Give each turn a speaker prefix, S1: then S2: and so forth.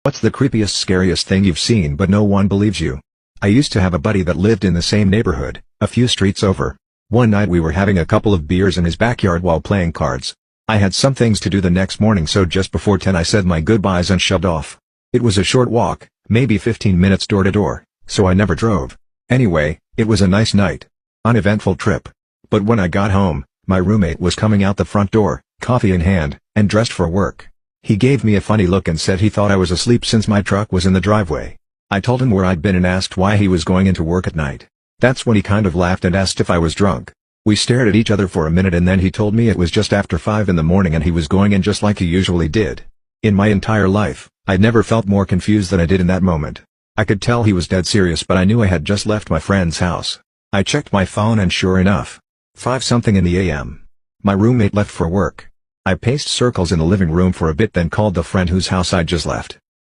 S1: What's the creepiest, scariest thing you've seen but no one believes you? I used to have a buddy that lived in the same neighborhood, a few streets over. One night we were having a couple of beers in his backyard while playing cards. I had some things to do the next morning, so just before 10 I said my goodbyes and shoved off. It was a short walk, maybe 15 minutes door to door, so I never drove. Anyway, it was a nice night. Uneventful trip. But when I got home, my roommate was coming out the front door, coffee in hand, and dressed for work. He gave me a funny look and said he thought I was asleep since my truck was in the driveway. I told him where I'd been and asked why he was going into work at night. That's when he kind of laughed and asked if I was drunk. We stared at each other for a minute and then he told me it was just after 5 in the morning and he was going in just like he usually did. In my entire life, I'd never felt more confused than I did in that moment. I could tell he was dead serious, but I knew I had just left my friend's house. I checked my phone and sure enough, 5-something in the AM. My roommate left for work. I paced circles in the living room for a bit, then called the friend whose house I'd just left.